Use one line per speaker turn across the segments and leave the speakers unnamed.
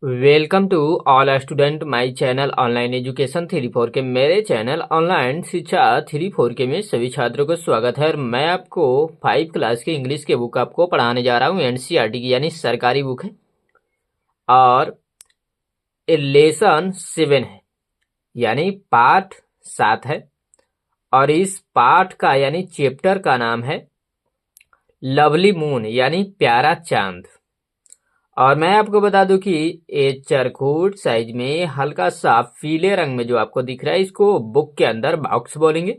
Welcome to all student my channel online education 3-4 के मेरे channel online शिक्षा 3-4 के में सभी छात्रों को स्वागत है। और मैं आपको 5 क्लास के इंग्लिश के बुक आपको पढ़ाने जा रहा हूँ। एनसीईआरटी की यानी सरकारी बुक है और लेसन 7 है यानी पाठ 7 है। और इस पाठ का यानी चैप्टर का नाम है लवली मून यानी प्यारा चांद। और मैं आपको बता दूं कि ये चरखूट साइज में हल्का सा पीले रंग में जो आपको दिख रहा है इसको बुक के अंदर बॉक्स बोलेंगे।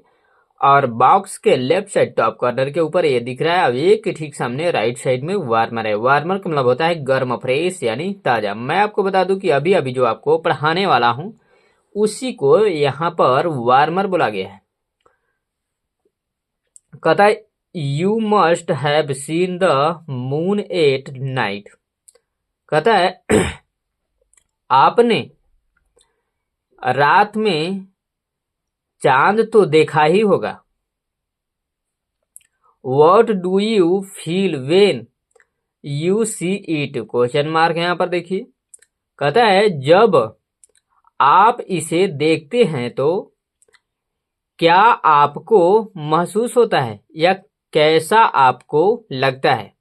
और बॉक्स के लेफ्ट साइड टॉप कॉर्नर के ऊपर ये दिख रहा है। अब एक ठीक सामने राइट साइड में वार्मर है। वार्मर का मतलब होता है गर्म, फ्रेश यानी ताजा। मैं आपको बता दूं कि अभी अभी जो आपको पढ़ाने वाला हूं उसी को यहाँ पर वार्मर बोला गया है। कहता है you must have seen the moon at night. कहता है आपने रात में चांद तो देखा ही होगा। What do you feel when you see it? Question mark यहां पर देखिए। कहता है जब आप इसे देखते हैं तो क्या आपको महसूस होता है या कैसा आपको लगता है,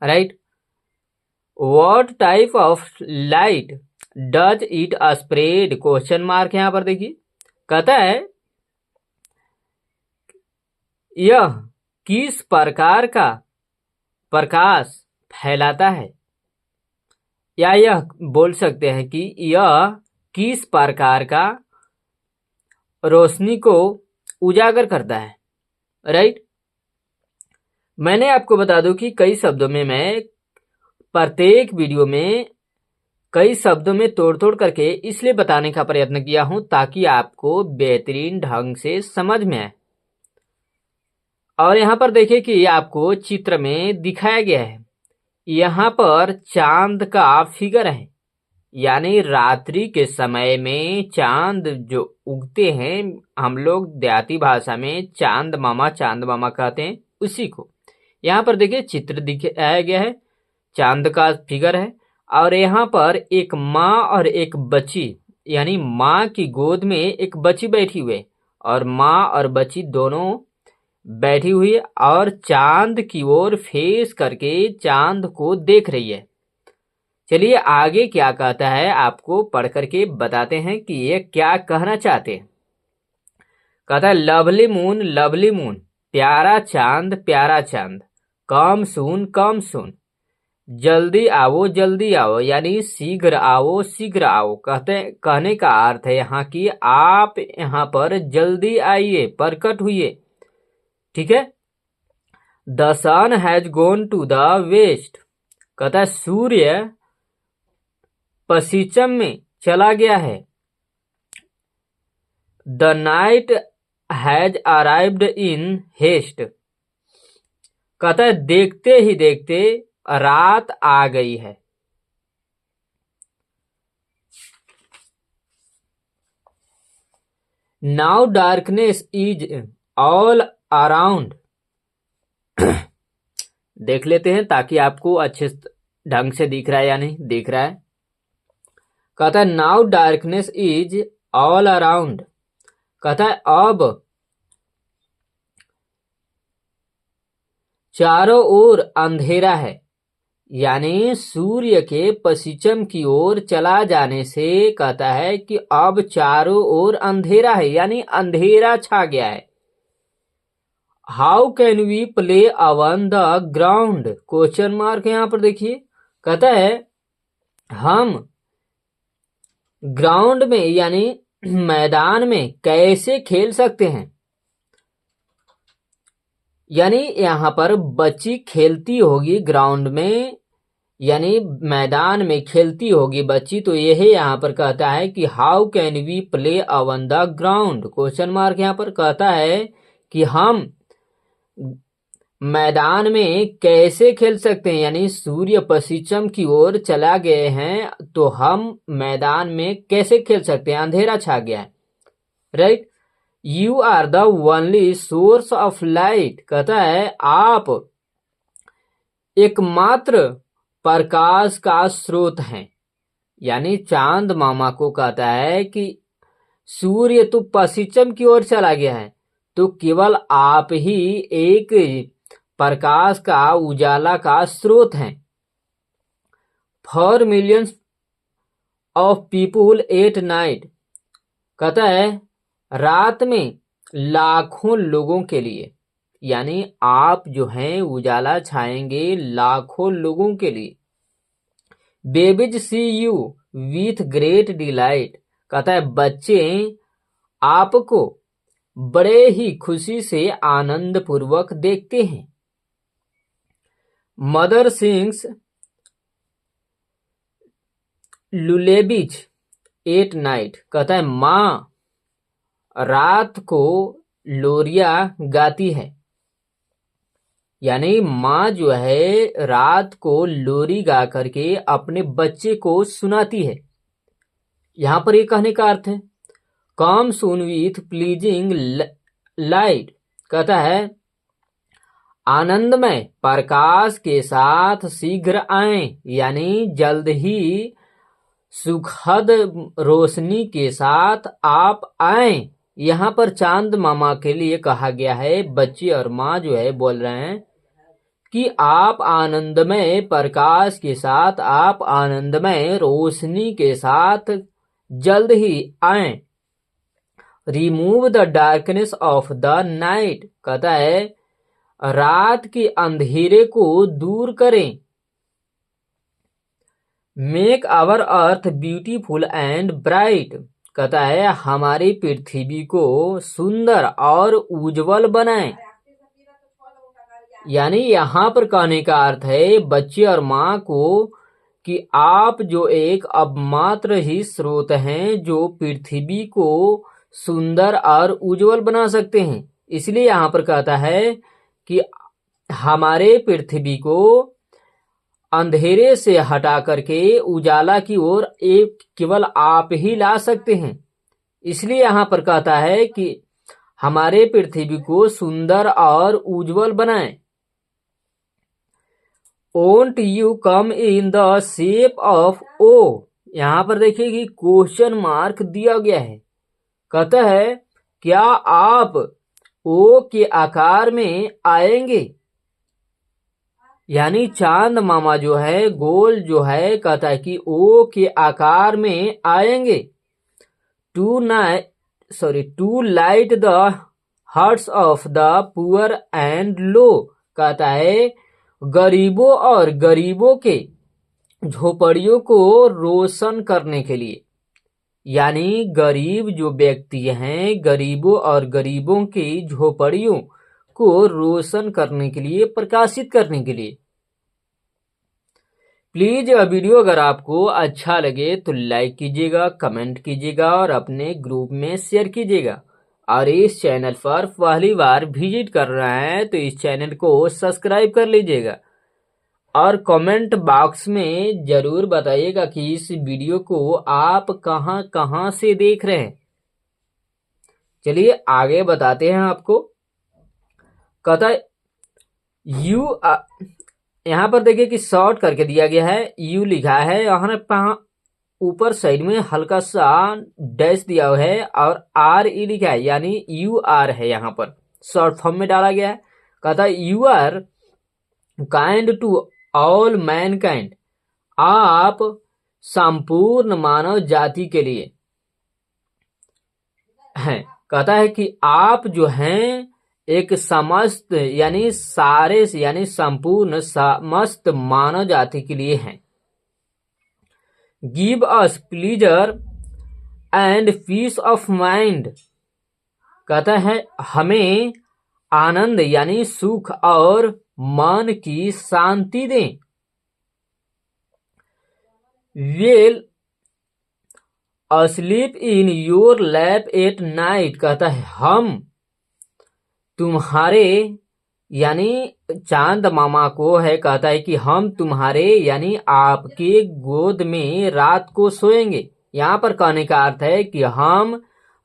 right? What type of light does it spread? Question mark यहां पर देखिए। कहता है यह किस प्रकार का प्रकाश फैलाता है, या यह बोल सकते हैं कि यह किस प्रकार का रोशनी को उजागर करता है, राइट? मैंने आपको बता दूं कि कई शब्दों में मैं प्रत्येक वीडियो में कई शब्दों में तोड़ तोड़ करके इसलिए बताने का प्रयत्न किया हूं ताकि आपको बेहतरीन ढंग से समझ में आए। और यहाँ पर देखिए कि आपको चित्र में दिखाया गया है। यहाँ पर चांद का फिगर है यानी रात्रि के समय में चांद जो उगते हैं, हम लोग देहाती भाषा में चांद मामा कहते हैं उसी को। यहाँ पर देखिए चित्र दिखाया गया है, चांद का फिगर है। और यहाँ पर एक माँ और एक बच्ची यानी माँ की गोद में एक बच्ची बैठी हुई है और माँ और बच्ची दोनों बैठी हुई है और चांद की ओर फेस करके चांद को देख रही है। चलिए आगे क्या कहता है आपको पढ़ करके बताते हैं कि ये क्या कहना चाहते हैं। कहता है लवली मून प्यारा चांद कम सून जल्दी आओ यानी शीघ्र आओ। कहने का अर्थ है यहाँ की आप यहाँ पर जल्दी आइए, प्रकट हुई। ठीक है। The sun has gone to the west. कहता है सूर्य पश्चिम में चला गया है। The night has arrived in haste. कहता है देखते ही देखते रात आ गई है। Now darkness is all around. देख लेते हैं ताकि आपको अच्छे ढंग से दिख रहा है या नहीं दिख रहा है। कहता है now darkness is all around. कहता है अब चारों ओर अंधेरा है यानी सूर्य के पश्चिम की ओर चला जाने से कहता है कि अब चारों ओर अंधेरा है यानी अंधेरा छा गया है। How can we play on the ground? Question mark यहां पर देखिए। कहता है हम ग्राउंड में यानी मैदान में कैसे खेल सकते हैं, यानी यहाँ पर बच्ची खेलती होगी ग्राउंड में यानी मैदान में खेलती होगी बच्ची। तो यही यहाँ पर कहता है कि how can we play on the ground. Question mark यहाँ पर कहता है कि हम मैदान में कैसे खेल सकते हैं यानी सूर्य पश्चिम की ओर चला गए हैं तो हम मैदान में कैसे खेल सकते हैं, अंधेरा छा गया है, right? You are the only source of light. कहता है आप एकमात्र प्रकाश का स्रोत हैं यानी चांद मामा को कहता है कि सूर्य तो पश्चिम की ओर चला गया है, तो केवल आप ही एक प्रकाश का, उजाला का स्रोत हैं। For millions of people at night, कहता है रात में लाखों लोगों के लिए, यानी आप जो हैं उजाला छाएंगे लाखों लोगों के लिए। Babies see you with great delight, कहता है बच्चे आपको बड़े ही खुशी से आनंद पूर्वक देखते हैं। मदर सिंग्स लुलेबीज एट नाइट, कहता है माँ रात को लोरिया गाती है, यानी माँ जो है रात को लोरी गा करके अपने बच्चे को सुनाती है। यहां पर ये कहने का अर्थ है कम सून विथ प्लीजिंग लाइट, कहता है आनंदमय प्रकाश के साथ शीघ्र आए, यानी जल्द ही सुखद रोशनी के साथ आप आए। यहाँ पर चांद मामा के लिए कहा गया है, बच्चे और माँ जो है बोल रहे हैं कि आप आनंदमय प्रकाश के साथ, आप आनंदमय रोशनी के साथ जल्द ही आए। Remove the darkness of the night, कहता है रात के अंधेरे को दूर करें। Make our earth beautiful and bright, कहता है हमारी पृथ्वी को सुंदर और उज्जवल बनाएं। यानी यहाँ पर कहने का अर्थ है बच्चे और माँ को कि आप जो एक अब मात्र ही स्रोत हैं जो पृथ्वी को सुंदर और उज्जवल बना सकते हैं। इसलिए यहाँ पर कहता है कि हमारे पृथ्वी को अंधेरे से हटा करके उजाला की ओर एक केवल आप ही ला सकते हैं। इसलिए यहाँ पर कहता है कि हमारे पृथ्वी को सुंदर और उज्जवल बनाएं। Won't you come in the shape of O, यहाँ पर देखिए कि क्वेश्चन मार्क दिया गया है। कहता है क्या आप ओ के आकार में आएंगे, यानी चांद मामा जो है गोल जो है कहता है कि ओ के आकार में आएंगे। To light the hearts of the poor and low, कहता है गरीबों और गरीबों के झोपड़ियों को रोशन करने के लिए, यानी गरीब जो व्यक्ति हैं गरीबों और गरीबों की झोपड़ियों को रोशन करने के लिए, प्रकाशित करने के लिए। प्लीज वीडियो अगर आपको अच्छा लगे तो लाइक कीजिएगा, कमेंट कीजिएगा और अपने ग्रुप में शेयर कीजिएगा। और इस चैनल पर पहली बार विजिट कर रहे हैं तो इस चैनल को सब्सक्राइब कर लीजिएगा और कमेंट बॉक्स में जरूर बताइएगा कि इस वीडियो को आप कहां कहां से देख रहे हैं। चलिए आगे बताते हैं आपको। कहता है यू, यहाँ पर देखिए कि शॉर्ट करके दिया गया है, यू लिखा है, यहाँ ऊपर साइड में हल्का सा डैश दिया हुआ है और आर ई लिखा है, यानी यू आर है, यहाँ पर शॉर्ट फॉर्म में डाला गया है। कहता है you are kind to all mankind, आप संपूर्ण मानव जाति के लिए हैं। कहता है कि आप जो हैं एक समस्त यानी सारे यानी संपूर्ण समस्त मानव जाति के लिए हैं। Give us pleasure and peace of mind, कहता है हमें आनंद यानी सुख और मन की शांति दें। Well asleep in your lap at night, कहता है हम तुम्हारे यानी चांद मामा को है, कहता है कि हम तुम्हारे यानी आपके गोद में रात को सोएंगे। यहाँ पर कहने का अर्थ है कि हम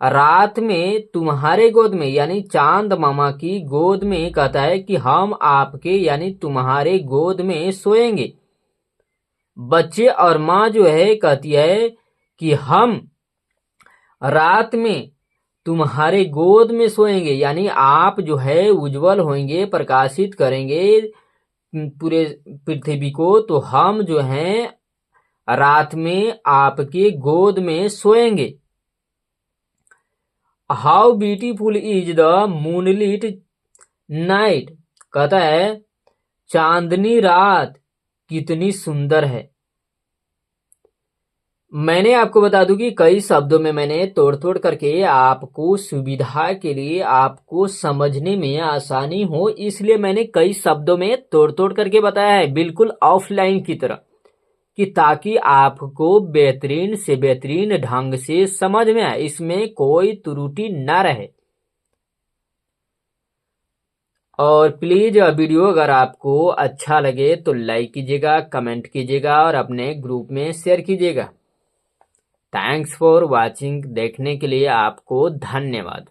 रात में तुम्हारे गोद में यानी चांद मामा की गोद में, कहता है कि हम आपके यानी तुम्हारे गोद में सोएंगे। बच्चे और माँ जो है कहती है कि हम रात में तुम्हारे गोद में सोएंगे, यानी आप जो है उज्जवल होंगे, प्रकाशित करेंगे पूरे पृथ्वी को, तो हम जो हैं रात में आपके गोद में सोएंगे। How beautiful is the moonlit night, कहता है चांदनी रात कितनी सुंदर है। मैंने आपको बता दूं कि कई शब्दों में मैंने तोड़ तोड़ करके आपको सुविधा के लिए, आपको समझने में आसानी हो, इसलिए मैंने कई शब्दों में तोड़ तोड़ करके बताया है, बिल्कुल ऑफलाइन की तरह, कि ताकि आपको बेहतरीन से बेहतरीन ढंग से समझ में आए, इसमें कोई त्रुटि ना रहे। और प्लीज वीडियो अगर आपको अच्छा लगे तो लाइक कीजिएगा, कमेंट कीजिएगा और अपने ग्रुप में शेयर कीजिएगा। थैंक्स फॉर वॉचिंग, देखने के लिए आपको धन्यवाद।